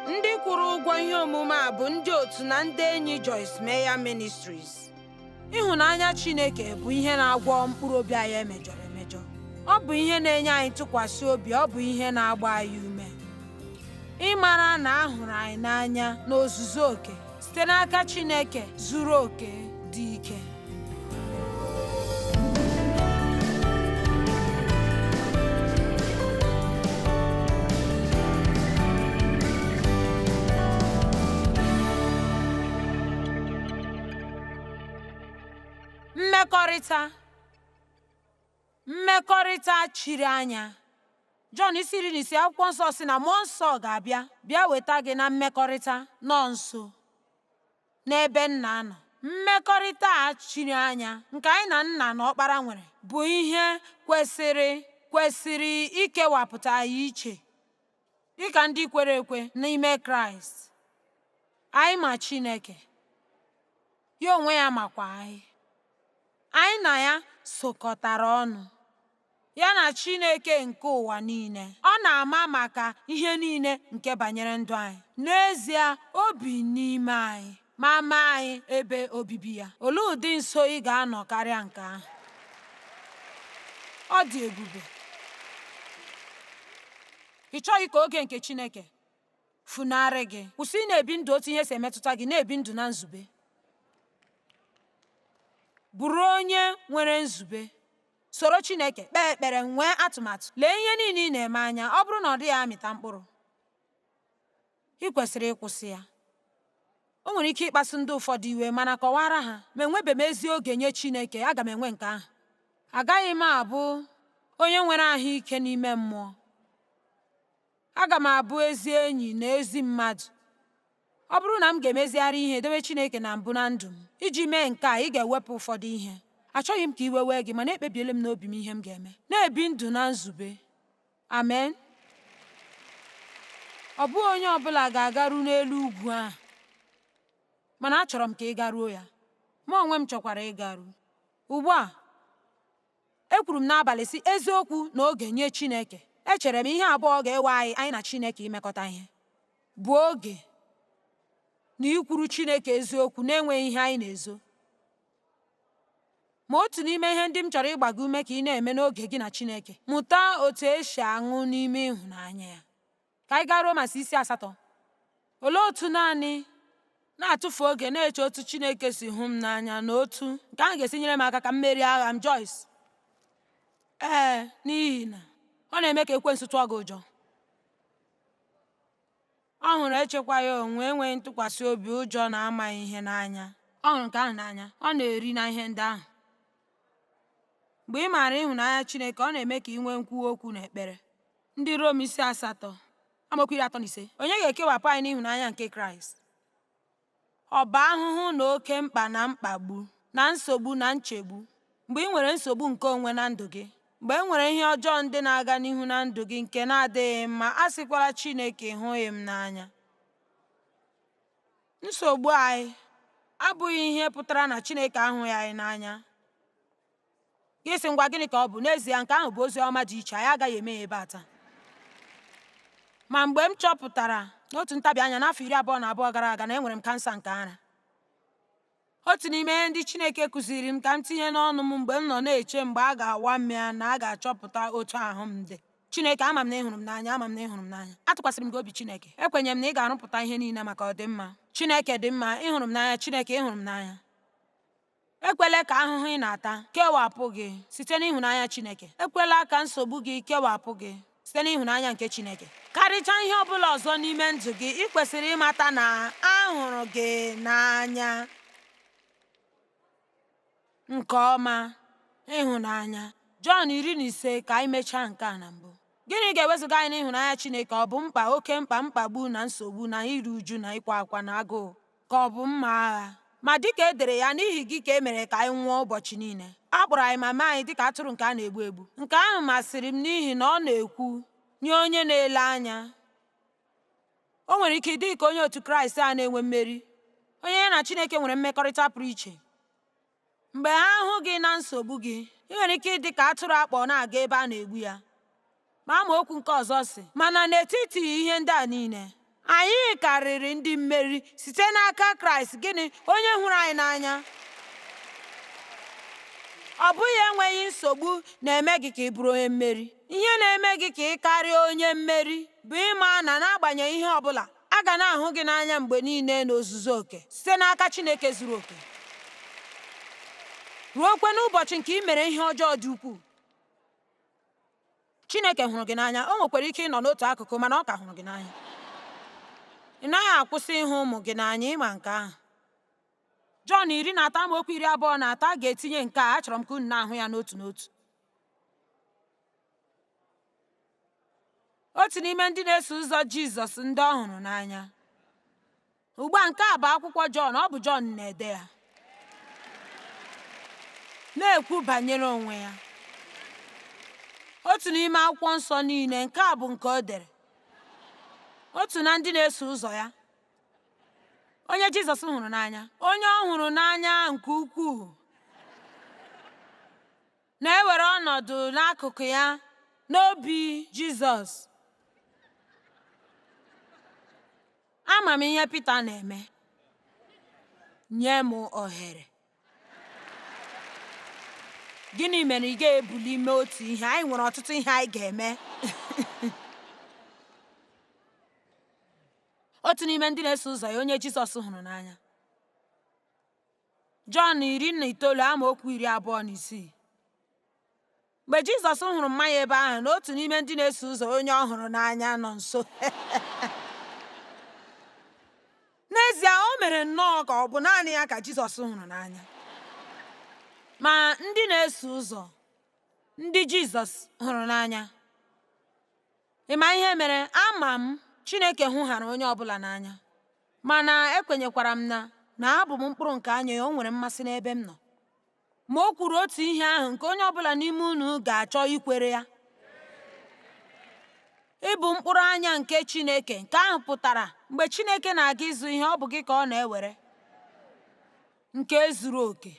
Ndị kwụrụ ụgwọ ihe omume a bụ ndị otu na ndị enyi Joyce Meyer Ministries. Ịhụnanya Chineke bụ ihe na-agwọ mkpụrụ obi anyị emejọrọ emejọ. Ọ bụ ihe na-enye anyị ntụkwasị obi, ọ bụ ihe na-agba anyị ume. Ịmara na a hụrụ anyị n'anya n'ozuzu oke site n'aka Chineke zuru oke dị ike. Mmekọrịta chiri anya. Jọn isi 15 akwụkwọ nsọ si na mmụọ nsọ ga-abịa weta gị na mmekọrịta nọ nso n'ebe Nna nọ. Mmekọrịta a chiri anya nke anyị na Nna na Ọkpara nwere bụ ihe kwesịrị ikewapụta anyị iche dịka ndị kwere ekwe n'ime Kraịst. Anyị ma Chineke, ya onwe ya makwa anyị. Anyị na ya sokọtara ọnụ, ya na Chineke nke ụwa niile. Ọ na-ama maka ihe niile nke banyere ndụ anyị. N'ezie, o bi n'ime anyị ma maa anyị ebe obibi ya. Olee ụdị nso ị ga-anọ karịa nke ahụ? Ọ dị ebube. Ị chọghị ka oge nke Chineke funarị gị. Kwụsị ị na-ebi ndụ otu ihe si emetụta gị, na-ebi ndụ na nzube. Bụrụ onye nwere nzube. Soro Chineke, kpee ekpere, nwee atụmatụ. Lee ihe niile ị na-eme anya. Ọ bụrụ na ọ dịghị amịta mkpụrụ, ị kwesịrị ịkwụsị ya. O nwere ike ịkpasu ndị ụfọdụ iwe, mana kọwara ha, ma enwebeghị m ezi oge nye Chineke, aga m enwe nke ahụ. Agaghị m abụ onye nwere ahụike n'ime mmụọ. Aga m abụ ezi enyi na ezi mmadụ. Ọ bụrụ na m ga-emezigharị ihe dobe Chineke na mbụ na ndụ m. Iji mee nke a, ị ga-ewepụ ụfọdụ ihe. Achọghị m ka iwe wee gị, mana ekpebiela m n'obi m ihe m ga-eme. Na-ebi ndụ na nzube. Amen. Ọ bụghị onye ọbụla ga-agaru n'elu ugwu ahụ, mana achọrọ m ka ị garuo ya. Mụ onwe m chọkwara ịgaru. Ugbu a, ekwuru m n'abalị si eziokwu na oge nye Chineke. Echere m ihe abụọ ga-ewe anyị na Chineke imekọta ihe. Bụ oge na ikwuru Chineke eziokwu na-enweghị ihe anyị na-ezo. Ma otu n'ime ihe ndị m chọrọ ịgba gị ume ka ị na-eme n'oge gị na Chineke, mụta otu esi aṅụ n'ime ịhụnanya ya. Ka anyị gaa Roma 8. Olee otu naanị na-atụfu oge na-eche otu Chineke si hụ m n'anya na otu nke ahụ ga-esi nyere m aka ka m merie agha m? Joyce: n'ihi na ọ na-eme ka ekwensu tụọ gị ụjọ. Ọ hụrụ echekwaghị onwe, enweghị ntụkwasị obi, ụjọ na amaghị ihe n'anya. Ọ hụrụ nke ahụ n'anya, ọ na-eri na ihe ndị ahụ. Mgbe ị maara ịhụnanya Chineke, ọ na-eme ka ị nwee nkwuwa okwu na ekpere. Ndị Rom 8 amaokwu 35. Onye ga-ekewapụ anyị n'ịhụnanya nke Kraịst? Ọ bụ ahụhụ na oke mkpa na mkpagbu na nsogbu na nchegbu? Mgbe ị nwere nsogbu nke onwe na ndụ gị, mgbe e nwere ihe ọjọọ ndị na-aga n'ihu na ndụ gị nke na-adịghị mma, a sịkwara Chineke hụghị m n'anya. Nsogbu anyị abụghị ihe pụtara na Chineke ahụghị anyị n'anya. Gị sị, ngwa gịnị ka ọ bụ? N'ezie, nke ahụ bụ ozi ọma dị iche, anyị agaghị eme ya ebe a taa. Ma mgbe m chọpụtara n'otu ntabi anya n'afọ 22 gara aga na enwere m kansa nke ara, otu n'ime ihe ndị Chineke kụziri m ka m tinye n'ọnụ m mgbe m nọ na-eche mgbe a ga-awa m ya na a ga-achọpụta otu ahụ m dị: Chineke, ama m na ị hụrụ m n'anya, ama m na ị hụrụ m n'anya. Atụkwasịrị m gị obi, Chineke. Ekwenyere m na ị ga-arụpụta ihe niile maka ọdịmma. Chineke dị mma, ị hụrụ m n'anya. Chineke, ị hụrụ m n'anya. Ekwela ka ahụhụ ị na-ata kewapụ gị site n'ịhụnanya Chineke. Ekwela ka nsogbu gị kewapụ gị site n'ịhụnanya nke Chineke. Karịchaa ihe ọ bụla ọzọ n'ime ndụ gị, ị kwesịrị ịmata na a hụrụ gị n'anya nke ọma. Ịhụnanya. Jọn 15 ka anyị mechaa nke a na mbụ. Gịnị ga-ewezuga anyị n'ịhụnanya Chineke? Ọ bụ mkpa, oke mkpa, mkpagbu na nsogbu na iru uju na ịkwa akwa na agụụ? Ka ọ bụ mma agha? Ma dịka e dere ya, n'ihi gị ka e mere ka anyị nwụọ ụbọchị niile. A kpọrọ anyị ma mee anyị dịka atụrụ nke a na-egbu egbu. Nke ahụ masịrị m n'ihi na ọ na-ekwu nye onye na-ele anya. O nwere ike ịdị ka onye otu Kraịst a na-enwe mmeri, onye ya na Chineke nwere mmekọrịta pụrụ iche. Mgbe ha hụ gị na nsogbu gị, ị nwere ike ịdị ka atụrụ akpọ na-aga ebe a na-egbu ya. Ma amaokwu nke ọzọ sị, mana n'etiti ihe ndị a niile, anyị karịrị ndị mmeri site n'aka Kraịst. Gịnị? Onye hụrụ anyị n'anya. Ọ bụghị enweghị nsogbu na-eme gị ka ị bụrụ onye mmeri. Ihe na-eme gị ka ị karịa onye mmeri bụ ịma na n'agbanyeghị ihe ọ bụla, a ga na-ahụ gị n'anya mgbe niile n'ozuzu oke site n'aka Chineke zuru oke. Ruokwe n'ụbọchị nke ị mere ihe ọjọọ dị ukwuu, Chineke hụrụ gị n'anya. O nwekwara ike ịnọ n'otu akụkụ, mana ọ ka hụrụ gị n'anya. Ị naghị akwụsị ịhụ ụmụ gị n'anya, ịma nke ahụ. Jọn 13:23 a ga-etinye nke a. Achọrọ m ka unu na-ahụ ya n'otu n'otu. Otu n'ime ndị na-eso ụzọ Jizọs ndị ọ hụrụ n'anya. Ugbu a, nke a bụ akwụkwọ Jọn. Ọ bụ Jọn na-ede ya, na-ekwu banyere onwe ya. Otu n'ime akwụkwọ nsọ niile, nke a bụ nke o dere. Otu na ndị na-eso ụzọ ya, onye Jizọs hụrụ n'anya, onye ọ hụrụ n'anya nke ukwuu, na-ewere ọnọdụ n'akụkụ ya n'obi Jizọs. Ama m ihe Pita na-eme. Nye m ohere. Gịnị mere ị ga-ebuli ime otu ihe? Anyị nwere ọtụtụ ihe anyị ga-eme. Otu n'ime ndị na-eso ụzọ ya, onye Jizọs hụrụ n'anya. Jọn 19:26. Mgbe Jizọs hụrụ mmanya ebe ahụ, na otu n'ime ndị na-eso ụzọ onye ọ hụrụ n'anya nọ nso. N'ezie, o mere nnọọ ka ọ bụ naanị ya ka Jizọs hụrụ n'anya. Ma ndị na-eso ụzọ ndị Jizọs hụrụ n'anya, ị ma ihe mere? Ama m Chineke hụghara onye ọbụla n'anya, mana ekwenyekwara m na abụ m mkpụrụ nke anya ya. O nwere mmasị n'ebe m nọ. Ma o kwuru otu ihe ahụ nke onye ọbụla n'ime unu ga-achọ ikwere ya. Ịbụ mkpụrụ anya nke Chineke. Nke ahụ pụtara mgbe Chineke na-aga ịzụ ihe, ọ bụ gị ka ọ na-ewere nke zuru oke.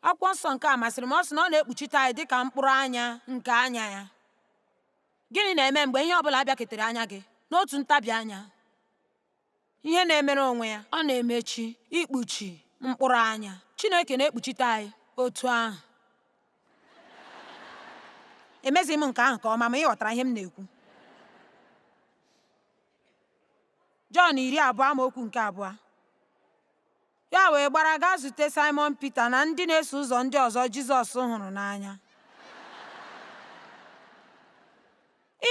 Akwụkwọ nsọ nke a masịrị m. Ọ sị na ọ na-ekpuchite anyị dịka mkpụrụ anya nke anya ya. Gịnị na-eme mgbe ihe ọbụla bịaketere anya gị n'otu ntabi anya? Ihe na-emere onwe ya, ọ na-emechi, ikpuchi mkpụrụ anya. Chineke na-ekpuchite anyị otu ahụ. Emezighị m nke ahụ nke ọma, ma ị ghọtara ihe m na-ekwu. Jọn 20:2. Ya wee gbara gaa zute Simon Pita na ndị na-eso ụzọ ndị ọzọ Jizọs hụrụ n'anya.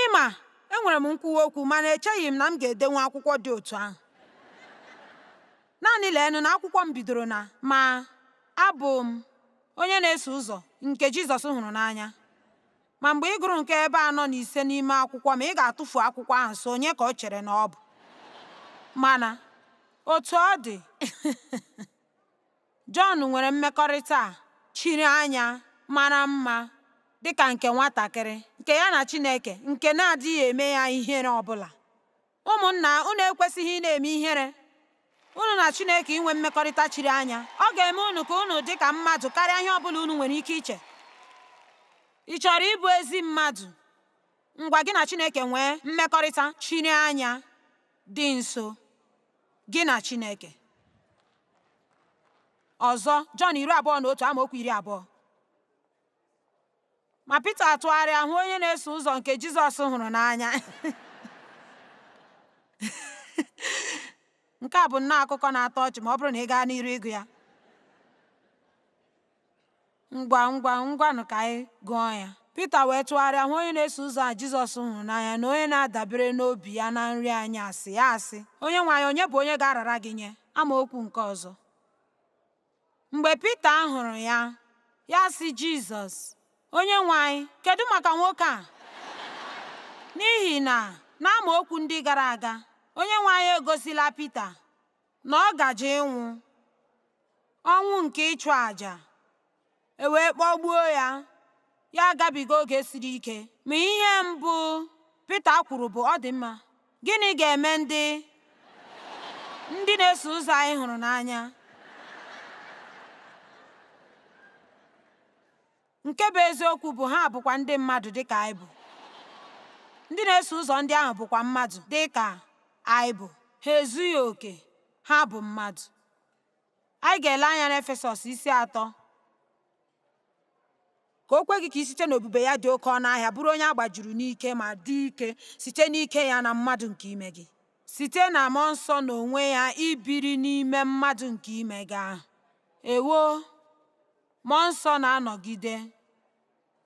Ịma, enwere m nkwuwa okwu, mana echeghị m na m ga-edenwu akwụkwọ dị otu ahụ. Naanị leenụ na akwụkwọ m bidoro na ma abụ m onye na-eso ụzọ nke Jizọs hụrụ n'anya. Ma mgbe ị gụrụ nke ebe 4 na 5 n'ime akwụkwọ m, ị ga-atụfu akwụkwọ ahụ, so onye ka o chere na ọ bụ. Mana otu ọ dị, Jọn nwere mmekọrịta chiri anya mara mma dịka nke nwatakịrị nke ya na Chineke, nke na-adịghị eme ya ihere ọbụla. Ụmụnna, unu ekwesịghị ị na-eme ihere. Unu na Chineke inwe mmekọrịta chiri anya. Ọ ga-eme unu ka unu dị ka mmadụ karịa ihe ọbụla unu nwere ike iche. Ị chọrọ ịbụ ezi mmadụ? Ngwa gị na Chineke nwee mmekọrịta chiri anya dị nso, gị na Chineke. Ọzọ, Jọn 20:20. Ma Pita atụgharịa hụ onye na-eso ụzọ nke Jizọs hụrụ n'anya. Nke a bụ nnọọ akụkọ na-atọ ọchị ma ọ bụrụ na ị gaa n'iru ịgụ ya. Ngwanụ ka anyị gụọ ya. Pita wee tụgharịa hụ onye na-eso ụzọ a Jizọs hụrụ n'anya na onye na-adabere n'obi ya na nri anyị asị ya asị, Onyenwe anyị, onye bụ onye ga-arara gị nye? Amaokwu nke ọzọ. Mgbe Pita hụrụ ya, ya sị Jizọs, Onyenwe anyị, kedu maka nwoke a? N'ihi na n'amaokwu ndị gara aga, Onyenwe anyị egosila Pita na ọ gaje ịnwụ ọnwụ nke ịchụ àjà, e wee kpọgbuo ya, ya agabiga oge siri ike. Ma ihe mbụ Pita kwuru bụ, ọ dị mma, gịnị ga-eme ndị na-eso ụzọ anyị hụrụ n'anya? Nke bụ eziokwu bụ ha bụkwa ndị mmadụ dị ka anyị bụ. Ndị na-eso ụzọ ndị ahụ bụkwa mmadụ dị ka anyị bụ. Ha ezughị oke, ha bụ mmadụ. Anyị ga-ele anya n'Efesọs 3 ka o kwe gị ka i site n'obube ya dị oke ọnụ ahịa bụrụ onye a gbajuru n'ike ma dị ike site n'ike ya na mmadụ nke ime gị, site na mmụọ nsọ na onwe ya ibiri n'ime mmadụ nke ime gị ahụ. Ewo, mmụọ nsọ na-anọgide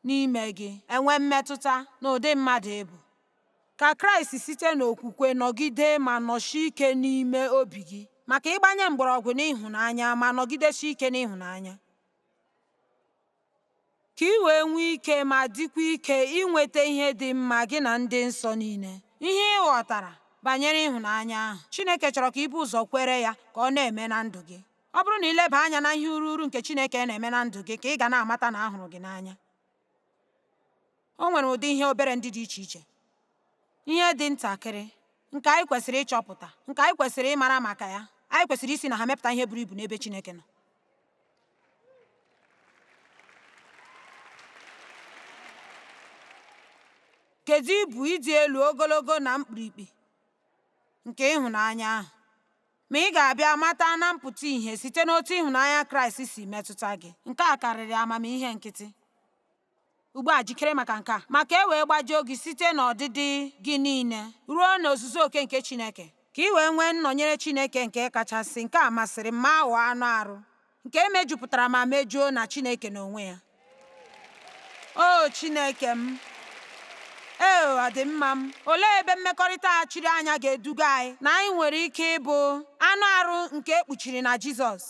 n'ime gị, enwe mmetụta n'ụdị mmadụ ịbụ. Ka Kraịst site n'okwukwe nọgide ma nọchie ike n'ime obi gị, maka ịgbanye mgbọrọgwụ n'ịhụnanya ma nọgidesi ike n'ịhụnanya, ka ị wee nwee ike ma dịkwa ike inweta ihe dị mma gị na ndị nsọ niile. Ihe ị ghọtara banyere ịhụnanya ahụ, Chineke chọrọ ka ị bụ ụzọ kwere ya ka ọ na-eme na ndụ gị. Ọ bụrụ na ileba anya na ihe uru nke Chineke na-eme na ndụ gị, ka ị ga na-amata na ahụrụ gị n'anya. O nwere ụdị ihe obere ndị dị iche iche, ihe dị ntakịrị nke anyị kwesịrị ịchọpụta, nke anyị kwesịrị ịmara maka ya. Anyị kwesịrị isi na ha mepụta ihe buru ibu n'ebe Chineke nọ. Kedu ibu ịdị elu, ogologo na mkpirikpi nke ịhụnanya ahụ? Ma ị ga-abịa mata na mpụta ìhè site n'otu ịhụnanya Kraịst si metụta gị. Nke a karịrị amamihe nkịtị. Ugbu a jikere maka nke a, maka e wee gbajuo gị site n'ọdịdị gị niile ruo n'ozuzu oke nke Chineke, ka ị wee nwee nnọnyere Chineke nke kachasị. Nke a masịrị m ma aghọọ anụ arụ nke mejupụtara ma mejuo na Chineke n'onwe ya. O Chineke m, ọ dị mma m. Olee ebe mmekọrịta a chiri anya ga-eduga anyị na anyị nwere ike ịbụ anụ arụ nke ekpuchiri na Jizọs,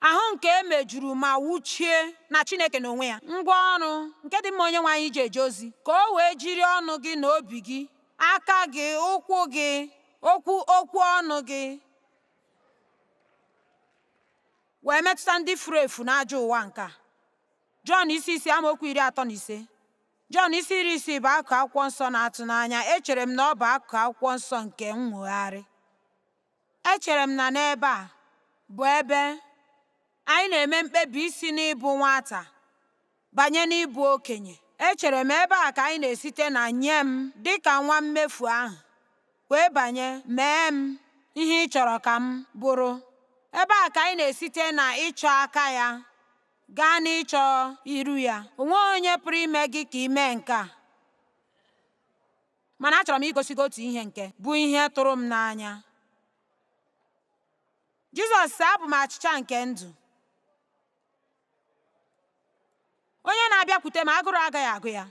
ahụ nke emejuru ma wuchie na Chineke n'onwe ya, ngwa ọrụ nke dị mma Onyenwe anyị ji eje ozi, ka o wee jiri ọnụ gị na obi gị, aka gị, ụkwụ gị, okwu ọnụ gị wee metụta ndị furu efu n'ajọ ụwa nke a. Jọn 6:35. Jọn 6:6 bụ akụkụ akwụkwọ nsọ na-atụ n'anya. Echere m na ọ bụ akụkụ akwụkwọ nsọ nke nwogharị. Echere m na n'ebe a bụ ebe anyị na-eme mkpebi isi n'ịbụ nwata banye n'ịbụ okenye. Echere m ebe a ka anyị na-esite na nye m dị ka nwa mmefu ahụ wee banye mee m ihe ị chọrọ ka m bụrụ. Ebe a ka anyị na-esite na ịchọ aka ya gaa n'ịchọ iru ya. Onwe onye pụrụ ime gị ka ị mee nke a. Mana achọrọ m igosi gị otu ihe nke bụ ihe tụrụ m n'anya. Jizọs sị, abụ m achịcha nke ndụ. Onye na-abịakwute m, agụrụ agaghị agụ ya.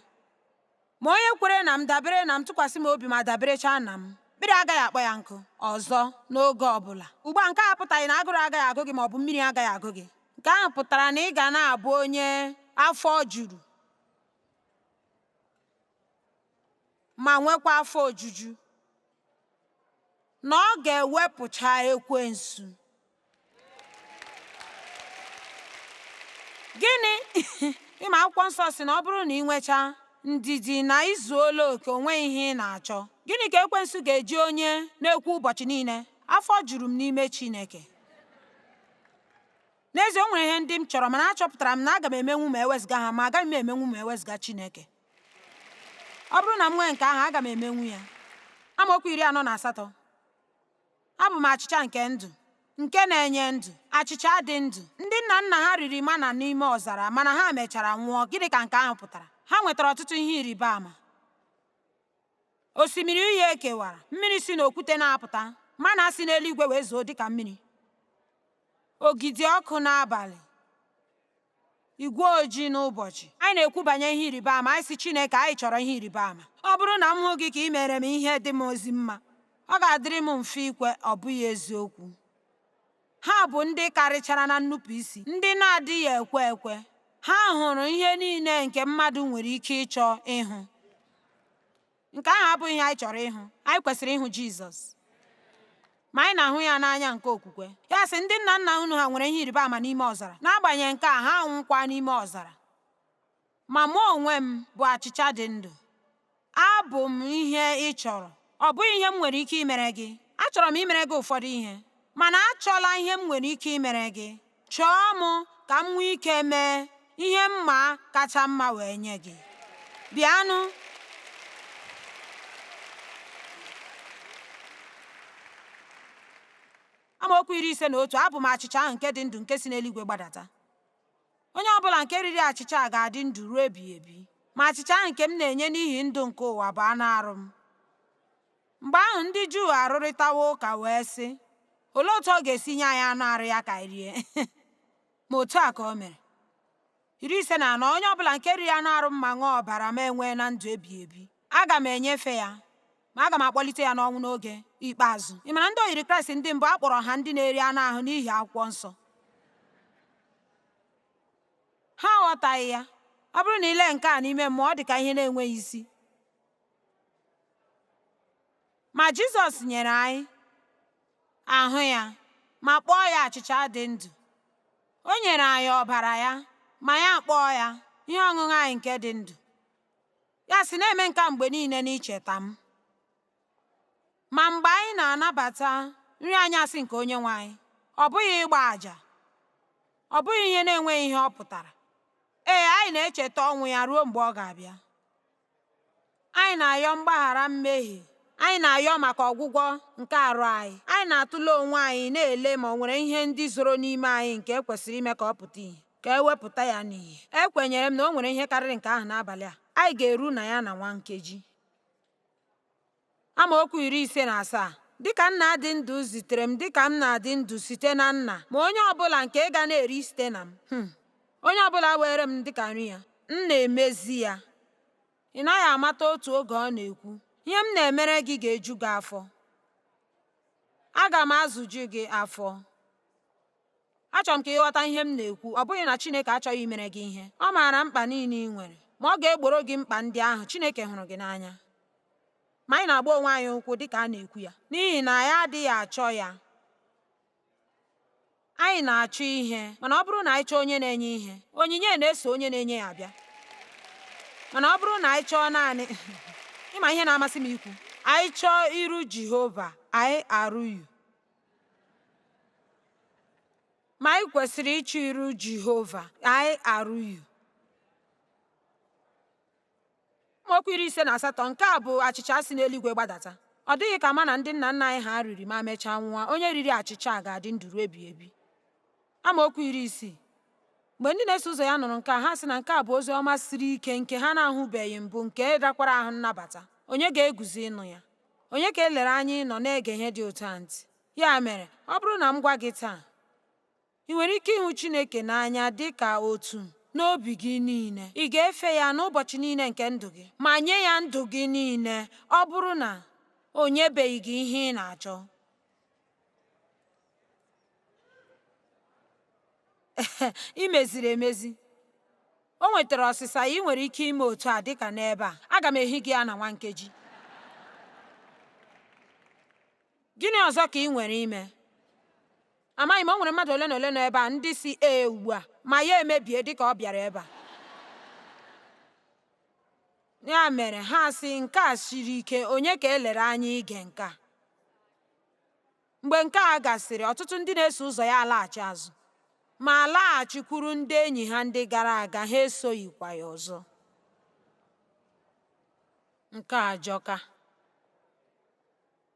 Ma onye kwere na m, dabere na m, tụkwasị m obi ma daberechaa na m, mmiri agaghị akpọ ya nkụ ọzọ n'oge ọbụla. Ugbu a, nke a apụtaghị na agụrụ agaghị agụ gị ma ọ bụ mmiri agaghị agụ gị. Nke ahụ pụtara na ị ga na-abụ onye afọ juru ma nwekwa afọ ojuju, na ọ ga-ewepụcha ekwensu. Gịnị? Ịma akwụkwọ nsọ si na ọ bụrụ na ị nwechaa ndidi na izuola oke onwe ihe ị na-achọ, gịnị ka ekwensu ga-eji onye na-ekwu ụbọchị niile, afọ juru m n'ime Chineke? N'ezie, o nwere ihe ndị m chọrọ, mana achọpụtara m na aga m emenwu ma ewezụga ha, ma agaghị m emenwu ma ewezụga Chineke. Ọ bụrụ na m nwee nke ahụ, aga m emenwu ya. Amaokwu 48. Abụ m achịcha nke ndụ, nke na-enye ndụ, achịcha dị ndụ. Ndị nna nna ha riri mana n'ime ọzara, mana ha mechara nwụọ. Gịnị ka nke ahụ pụtara? Ha nwetara ọtụtụ ihe ịrịba ama. Osimiri uhie ekewara, mmiri si n'okwute na-apụta, mana si n'eluigwe wee zoo dịka mmiri, ogidi ọkụ n'abalị, igwe ojii n'ụbọchị. Anyị na-ekwu banyere ihe ịrịba ama. Anyị si Chineke, anyị chọrọ ihe ịrịba ama. Ọ bụrụ na m hụ gị ka ị mere m ihe dị m ozi mma, ọ ga-adịrị m mfe ikwe ọ bụghị eziokwu. Ha bụ ndị karịchara na nnupụ isi, ndị na-adịghị ekwe ekwe. Ha hụrụ ihe niile nke mmadụ nwere ike ịchọ ịhụ. Nke ahụ abụghị ihe anyị chọrọ ịhụ. Anyị kwesịrị ịhụ Jizọs, ma anyị na-ahụ ya n'anya nke okwukwe. Ya sị, ndị nna nna unu ha nwere ihe ịrịba ama n'ime ọzara. N'agbanyeghị nke a, ha nwụkwa n'ime ọzara. Ma mụ onwe m bụ achịcha dị ndụ. Abụ m ihe ị chọrọ. Ọ bụghị ihe m nwere ike imere gị. Achọrọ m imere gị ụfọdụ ihe, mana achọla ihe m nwere ike imere gị. Chọọ m ka m nwee ike mee ihe mma kacha mma wee nye gị. Bịanụ. Amaokwu 51, abụ m achịcha ahụ nke dị ndụ nke si n'eluigwe gbadata. Onye ọbụla nke riri achịcha a ga-adị ndụ ruo ebighị ebi. Ma achịcha ahụ nke m na-enye n'ihi ndụ nke ụwa bụ anụ arụ m. Mgbe ahụ ndị Juu arụrịtawa ụka wee sị, olee otu ọ ga-esi nye anyị anụ arụ ya ka anyị rie? Ma otu a ka o mere. 54, onye ọbụla nke riri anụ arụ m ma ṅụọ ọbara m enwee na ndụ ebighị ebi. Aga m enyefe ya, ma aga m akpọlite ya n'ọnwụ n'oge ikpeazụ. Ị mara ndị oyiri Kraịst ndị mbụ a kpọrọ ha ndị na-eri anụ ahụ n'ihi akwụkwọ nsọ. Ha aghọtaghị ya. Ọ bụrụ na ile nke a n'ime mmụọ, ọ dị ka ihe na-enweghị isi. Ma Jizọs nyere anyị ahụ ya ma kpọọ ya achịcha dị ndụ. O nyere anyị ọbara ya ma ya kpọọ ya ihe ọṅụṅụ anyị nke dị ndụ. Ya sị, na-eme nke a mgbe niile n'icheta m. Ma mgbe anyị na-anabata nri anyasị nke Onyenwe anyị, ọ bụghị ịgba àjà, ọ bụghị ihe na-enweghị ihe ọ pụtara. Ee, anyị na-echeta ọnwụ ya ruo mgbe ọ ga-abịa. Anyị na-ayọ mgbaghara mmehie, anyị na-ayọ maka ọgwụgwọ nke arụ anyị. Anyị na-atụle onwe anyị na-ele ma ọ nwere ihe ndị zoro n'ime anyị nke e kwesịrị ime ka ọ pụta ìhè, ka e wepụta ya n'ihe. Ekwenyere m na o nwere ihe karịrị nke ahụ n'abalị a. Anyị ga-eru na ya na nwa nkeji. Amaokwu 57, dịka nna dị ndụ zitere m, dịka m na-adị ndụ site na nna, ma onye ọbụla nke ga na-eri site na m, onye ọbụla were m dịka nri ya, m na-emezi ya. Ị naghị amata otu oge ọ na-ekwu, ihe m na-emere gị ga-eju gị afọ. Aga m azụju gị afọ. Achọrọ m ka ịghọta ihe m na-ekwu. Ọ bụghị na Chineke achọghị imere gị ihe. Ọ maara mkpa niile ị nwere, ma ọ ga-egboro gị mkpa ndị ahụ. Chineke hụrụ gị n'anya. Ma anyị na-agba onwe anyị ụkwụ dịka a na-ekwu ya, n'ihi na anyị adịghị achọ ya. Anyị na-achọ ihe, mana ọ bụrụ na anyị chọọ onye na-enye ihe, onyinye na-eso onye na-enye ya abịa. Mana ọ bụrụ na anyị chọọ naanị ịma ihe na-amasị m ikwu, anyị chọọ iru Jehova, anyị arụghị. Ma anyị kwesịrị ịchọ iru Jehova, anyị arụghị. Amaokwu 58, nke a bụ achịcha si n'eluigwe gbadata. Ọ dịghị ka mana ndị nna nna anyị ha riri ma mechaa nwụọ. Onye riri achịcha a ga-adị ndụ ruo ebighị ebi. Amaokwu 60, mgbe ndị na-eso ụzọ ya nụrụ nke a, ha sị na nke a bụ ozi ọma siri ike nke ha na-ahụbeghị mbụ, nke dakwara ahụ nnabata. Onye ga-eguzo ịnụ ya? Onye ka elere anya ịnọ na-ege ihe dị otu a ntị? Ya mere, ọ bụrụ na m gwa gị taa, ị nwere ike ịhụ Chineke n'anya dị ka otu n'obi gị niile. Ị ga-efe ya n'ụbọchị niile nke ndụ gị, ma nye ya ndụ gị niile ọ bụrụ na o nyebeghị gị ihe ị na-achọ. Ị meziri emezi. O nwetara ọsịsa, ị nwere ike ime otu a dịka n'ebe a. Aga m ehi gị ya na nwa nkeji. Gịnị ọzọ ka ị nwere ime? Amaghị m, o nwere mmadụ ole na ole nọ ebe a ndị si ee ugbu a, ma ya emebie dịka ọ bịara ebe a. Ya mere ha sị, nke a siri ike, onye ka elere anya ige nke a? Mgbe nke a gasịrị, ọtụtụ ndị na-eso ụzọ ya alaghachi azụ, ma laghachikwuru ndị enyi ha ndị gara aga. Ha esoghịkwa ya ọzọ. Nke a ajọka.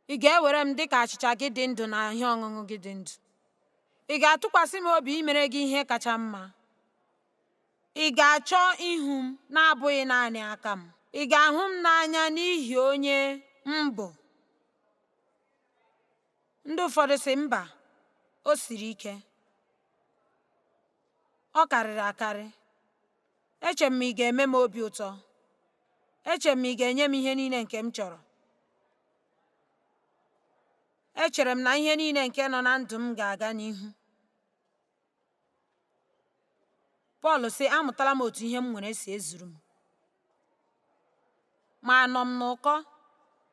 Ị ga-ewere m dịka achịcha gị dị ndụ na ihe ọṅụṅụ gị dị ndụ? Ị ga-atụkwasị m obi imere gị ihe kacha mma? Ị ga-achọ ihu m na-abụghị naanị aka m? Ị ga-ahụ m n'anya n'ihi onye m bụ? Ndị ụfọdụ sị, mba, o siri ike, ọ karịrị akarị. Eche m ị ga-eme m obi ụtọ. Eche m ị ga-enye m ihe niile nke m chọrọ. Echere m na ihe niile nke nọ na ndụ m ga-aga n'ihu. Pọl sị, amụtala m otu ihe m nwere si ezuru m. Ma anọ m n'ụkọ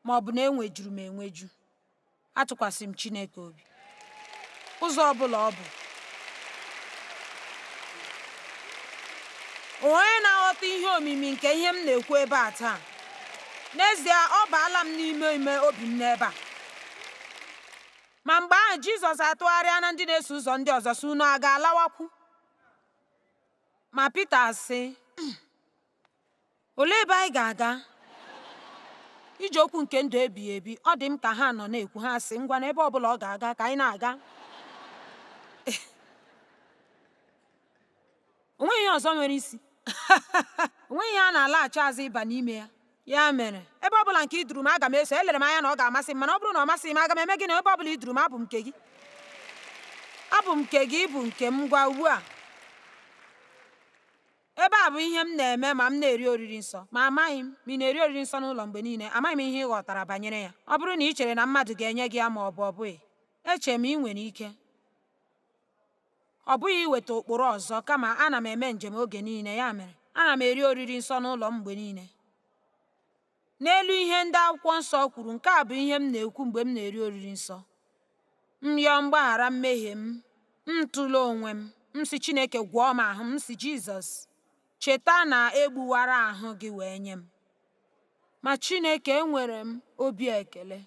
ma ọ bụ na enwejuru m enweju, atụkwasị m Chineke obi. Ụzọ ọ bụla ọ bụ. Onye na-aghọta ihe omimi nke ihe m na-ekwu ebe a taa? N'ezie, ọ baala m n'ime ime obi m n'ebe a. Ma mgbe ahụ Jizọs atụgharịa na ndị na-eso ụzọ ndị ọzọ sị, unu a ga-alawakwu? Ma Pita sị, olee ebe anyị ga-aga? Ije okwu nke ndụ ebighị ebi. Ọ dị m ka ha nọ na-ekwu. Ha sị, ngwa n'ebe ọ bụla ọ ga-aga ka anyị na-aga. onweghị ihe ọzọ nwere isi onweghị ihe a na-alaghachi azụ ịba n'ime ya. Ya mere ebe ọbụla nke iduru m aga m eso. Elere m anya na ọ ga-amasị m, mana ọ bụrụ na ọ masịghị m, aga m eme gị na ebe ọbụla iduru m abụ m nke gị. Abụ m nke gị, ịbụ nke m. Gwa ugbu a, ebe a bụ ihe m na-eme ma m na-eri oriri nsọ. Ma amaghị m ma ị na-eri oriri nsọ n'ụlọ mgbe niile. Amaghị m ihe ị ghọtara banyere ya. Ọ bụrụ na ị chere na mmadụ ga-enye gị ya ma ọ bụ ọ bụghị, eche m ị nwere ike. Ọ bụghị iweta ụkpụrụ ọzọ, kama ana m eme njem oge niile. Ya mere ana m eri oriri nsọ n'ụlọ m mgbe niile. N'elu ihe ndị akwụkwọ nsọ kwuru, nke a bụ ihe m na-ekwu mgbe m na-eri oriri nsọ. M yọọ mgbaghara mmehie m, m tụlee onwe m, m si Chineke gwọọ m ahụ, m si Jizọs cheta na egbuwara ahụ gị wee nye m. Ma Chineke, enwere m obi ekele.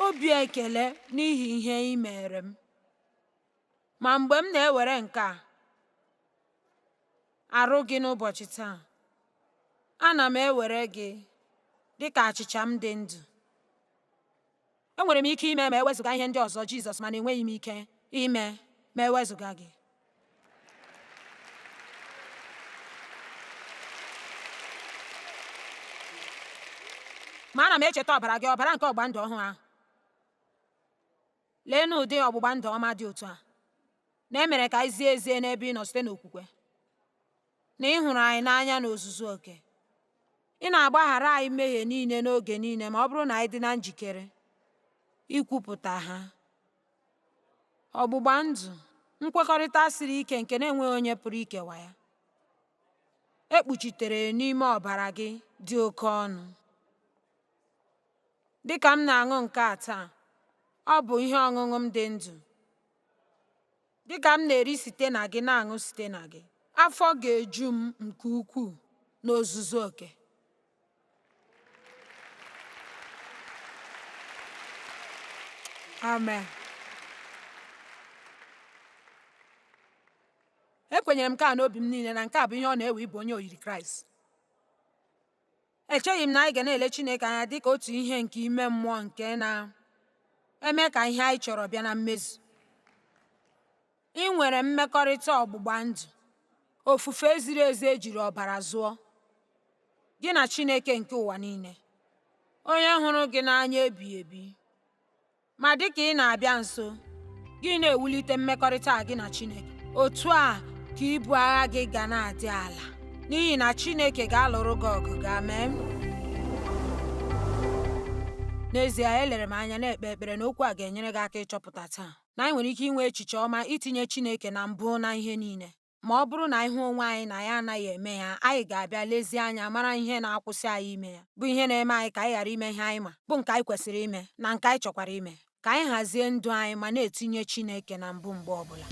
Obi ekele n'ihi ihe ị mere m. Ma mgbe m na-ewere nke a arụ gị n'ụbọchị taa, ana m ewere gị dị ka achịcha m dị ndụ. Enwere m ike ime ma ewezụga ihe ndị ọzọ Jizọs, mana enweghị m ike ime ma ewezụga gị. Ma ana m echeta ọbara gị, ọbara nke ọgbụgba ndụ ọhụrụ ahụ. Lee n'ụdị ọgbụgba ndụ ọma dị otu a, na e mere ka anyị zie ezie n'ebe ị nọ site n'okwukwe, na ị hụrụ anyị n'anya n'ozuzu oke. Ị na-agbaghara anyị mmehie niile n'oge niile ma ọ bụrụ na anyị dị na njikere ikwupụta ha. Ọgbụgba ndụ, nkwekọrịta siri ike nke na-enweghị onye pụrụ ikewa ya, ekpuchitere n'ime ọbara gị dị oke ọnụ. Dịka m na-aṅụ nke a taa, ọ bụ ihe ọṅụṅụ m dị ndụ. Dịka m na-eri site na gị, na-aṅụ site na gị, afọ ga-eju m nke ukwuu n'ozuzu oke. Amen. Ekwenyere m nke a n'obi m niile, na nke a bụ ihe ọ na-ewe ịbụ onye oyiri Kraịst. Echeghị m na anyị ga na-ele Chineke anya dị ka otu ihe nke ime mmụọ nke na-eme ka ihe anyị chọrọ bịa na mmezu. Ị nwere mmekọrịta ọgbụgba ndụ, ofufe ziri ezi ejiri ọbara zụọ, gị na Chineke nke ụwa niile, onye hụrụ gị n'anya ebighị ebi. Ma dịka ị na-abịa nso, gị na-ewulite mmekọrịta gị na Chineke, otu a ka ibu agha gị ga na-adị ala, n'ihi na Chineke ga-alụrụ gị ọgụ gị. Amen. N'ezie, elere m anya na-ekpe ekpere na okwu a ga-enyere gị aka ịchọpụta taa na anyị nwere ike inwe echiche ọma itinye Chineke na mbụ na ihe niile. Ma ọ bụrụ na anyị hụ onwe anyị na ya anaghị eme ya, anyị ga-abịa lezie anya mara ihe na-akwụsị anyị ime ya, bụ ihe na-eme anyị ka anyị ghara ime ihe anyị ma bụ nke anyị kwesịrị ime na nke anyị chọkwara ime. Ka anyị hazie ndụ anyị ma na-etinye Chineke na mbụ mgbe ọbụla.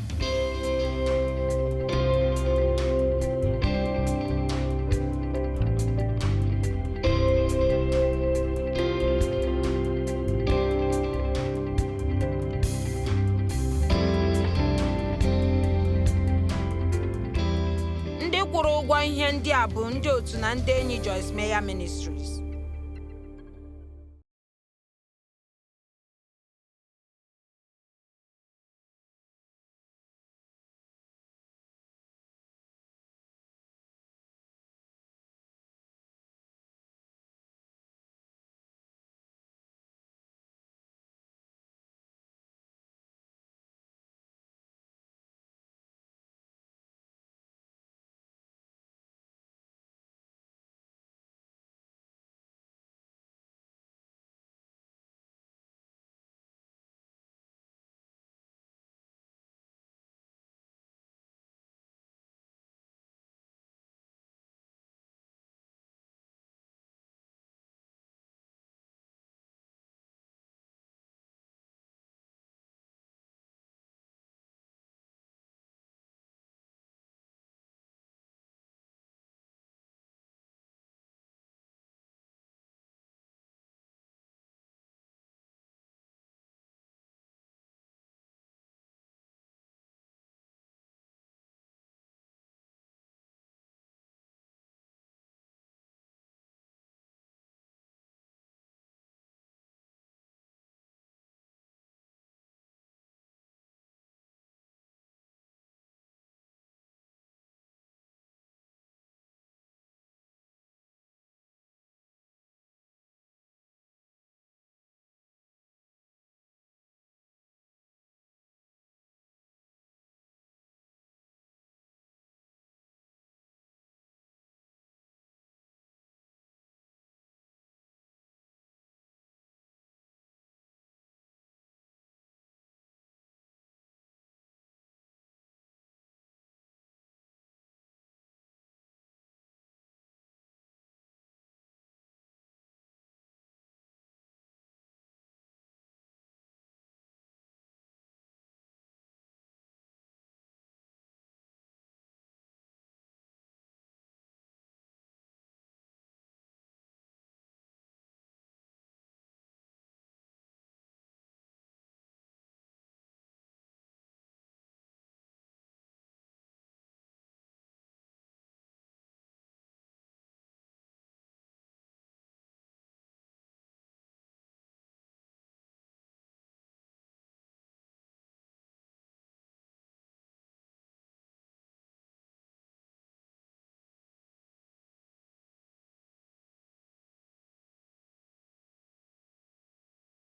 Ndị kwụrụ ụgwọ ihe ndị a bụ ndị otu na ndị enyi Joyce Meyer Ministries.